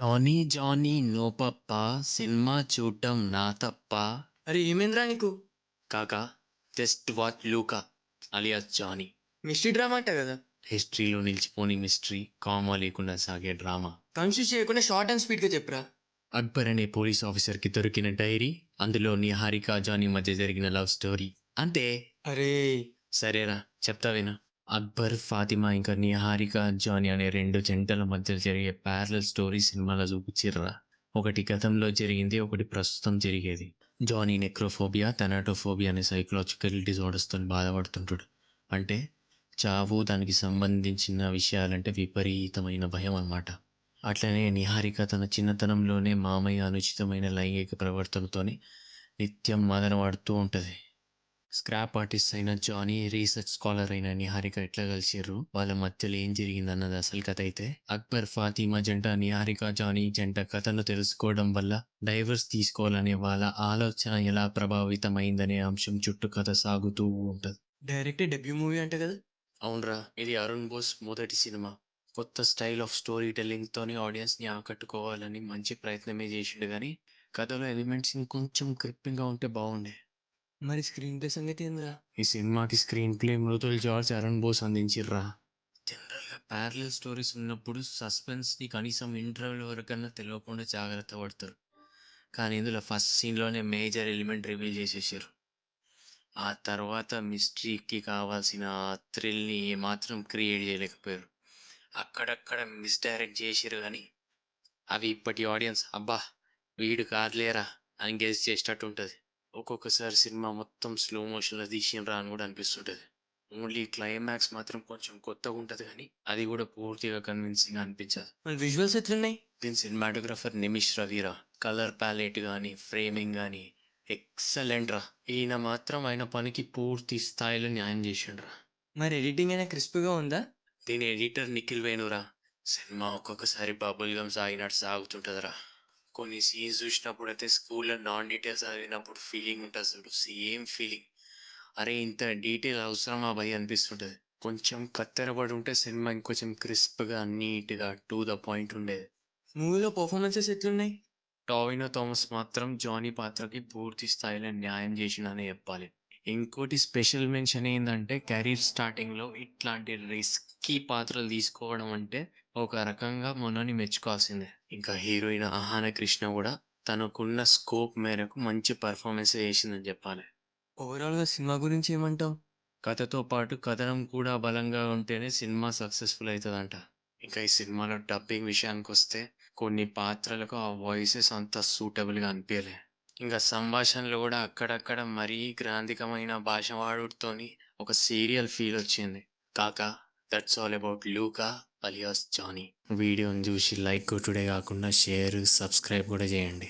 Johnny Johnny no papa cinema చూడటం నా తప్ప. అరే ఏమైందిరా నీకు? కాకా just watch Luca alias Johnny. Mystery drama అంట కదా. హిస్టరీలో నిలిచిపోని మిస్టరీ, కామా లేకుండా సాగే డ్రామా. కన్ఫ్యూజ్ చేయకుండా షార్ట్ అండ్ స్వీట్గా చెప్పురా. అక్బర్ అనే పోలీస్ ఆఫీసర్కి దొరికిన డైరీ, అందులో నిహారిక జానీ మధ్య జరిగిన లవ్ స్టోరీ అంతే. అరే సరేరా చెప్తా విను. అక్బర్, ఫాతిమా ఇంకా నిహారిక జానీ అనే రెండు జంటల మధ్య జరిగే ప్యారలల్ స్టోరీ సినిమాలో చూపించిర్రా. ఒకటి గతంలో జరిగింది, ఒకటి ప్రస్తుతం జరిగేది. జానీ నెక్రోఫోబియా, థనాటోఫోబియా అనే సైకలాజికల్ డిజార్డర్స్తో బాధపడుతుంటాడు. అంటే చావు, దానికి సంబంధించిన విషయాలంటే విపరీతమైన భయం అన్నమాట. అట్లనే నిహారిక తన చిన్నతనంలోనే మామయ్య అనుచితమైన లైంగిక ప్రవర్తనతోని నిత్యం మదనపడుతూ ఉంటుంది. స్క్రాప్ ఆర్టిస్ట్ అయిన జానీ, రీసెర్చ్ స్కాలర్ అయిన నిహారిక ఎట్లా కలిసిర్రు, వాళ్ళ మధ్యలో ఏం జరిగిందన్నది అసలు కథ అయితే. అక్బర్ ఫాతిమా జంట, నిహారిక జానీ జంట కథను తెలుసుకోవడం వల్ల డైవర్స్ తీసుకోవాలనే వాళ్ళ ఆలోచన ఎలా ప్రభావితమైందనే అంశం చుట్టూ కథ సాగుతూ ఉంటుంది. డైరెక్ట్ డెబ్యూ మూవీ అంట కదా. అవునరా, ఇది అరుణ్ బోస్ మొదటి సినిమా. కొత్త స్టైల్ ఆఫ్ స్టోరీ టెల్లింగ్తోని ఆడియన్స్ని ఆకట్టుకోవాలని మంచి ప్రయత్నమే చేసిండు, కానీ కథలో ఎలిమెంట్స్ ఇంకొంచెం గ్రిప్పింగ్గా ఉంటే బాగుండే. మరి స్క్రీన్ ప్లే సంగతి ఏందిరా? ఈ సినిమాకి screenplay Mridul George, Arun Bose అందించిర్రా. జనరల్గా ప్యారలల్ స్టోరీస్ ఉన్నప్పుడు సస్పెన్స్ని కనీసం ఇంటర్వెల్ వరకన్నా తెలియకుండా జాగ్రత్త పడతారు, కానీ ఇందులో ఫస్ట్ సీన్లోనే మేజర్ ఎలిమెంట్ రివీల్ చేసేసారు. ఆ తర్వాత మిస్టరీకి కావాల్సిన ఆ థ్రిల్ని ఏమాత్రం క్రియేట్ చేయలేకపోయారు. అక్కడక్కడ మిస్డైరెక్ట్ చేసిరు, కానీ అవి ఇప్పటి ఆడియన్స్ అబ్బా వీడు కాదులేరా అని గెస్ చేసేటట్టు ఉంటుంది. ఒక్కొక్కసారి సినిమా మొత్తం స్లో మోషన్లో తీసినరా అని కూడా అనిపిస్తుంటుంది. ఓన్లీ క్లైమాక్స్ మాత్రం కొంచెం కొత్తగా ఉంటుంది, కానీ అది కూడా పూర్తిగా కన్విన్సింగ్గా అనిపించదు. మరి విజువల్స్ ఎట్లున్నాయి? దీని సినిమాటోగ్రఫర్ నిమిష్ రవిరా. కలర్ ప్యాలెట్ కానీ ఫ్రేమింగ్ కానీ ఎక్సలెంట్ రా. ఈయన మాత్రం ఆయన పనికి పూర్తి స్థాయిలో న్యాయం చేసిండ్రా. మరి ఎడిటింగ్ అయినా క్రిస్ప్గా ఉందా? దీని ఎడిటర్ నిఖిల్ వేణురా. సినిమా ఒక్కొక్కసారి బబుల్ గమ్ సాగినట్టు సాగుతుంటుందిరా. కొన్ని సీన్స్ చూసినప్పుడు అయితే స్కూల్లో నాన్ డీటెయిల్స్ చదివినప్పుడు ఫీలింగ్ ఉంటుంది చూడు, సేమ్ ఫీలింగ్. అరే ఇంత డీటెయిల్ అవసరమా భయ్ అనిపిస్తుంటుంది. కొంచెం కత్తెరపడి ఉంటే సినిమా ఇంకొంచెం క్రిస్ప్గా, నీట్గా, టు ద పాయింట్ ఉండేది. మూవీలో పర్ఫార్మెన్సెస్ ఎట్లున్నాయి? టావినో థామస్ మాత్రం జానీ పాత్రకి పూర్తి స్థాయిలో న్యాయం చేసిననే చెప్పాలి. ఇంకోటి స్పెషల్ మెన్షన్ ఏంటంటే, కెరీర్ స్టార్టింగ్లో ఇట్లాంటి రిస్కీ పాత్రలు తీసుకోవడం అంటే ఒక రకంగా మనని మెచ్చుకోవాల్సిందే. ఇంకా హీరోయిన్ ఆహాన కృష్ణ కూడా తనకున్న స్కోప్ మేరకు మంచి పర్ఫార్మెన్స్ చేసిందని చెప్పాలి. ఓవరాల్గా సినిమా గురించి ఏమంటావు? కథతో పాటు కథనం కూడా బలంగా ఉంటేనే సినిమా సక్సెస్ఫుల్ అవుతుందంట. ఇంకా ఈ సినిమాలో డబ్బింగ్ విషయానికి వస్తే కొన్ని పాత్రలకు ఆ వాయిసెస్ అంత సూటబుల్గా అనిపించలే. ఇంకా సంభాషణలు కూడా అక్కడక్కడ మరీ గ్రాంధికమైన భాష వాడుతోని ఒక సీరియల్ ఫీల్ వచ్చింది. కాకా that's all about Luca alias Johnny. వీడియోని చూసి లైక్ కొట్టుడే కాకుండా షేర్, సబ్స్క్రైబ్ కూడా చేయండి.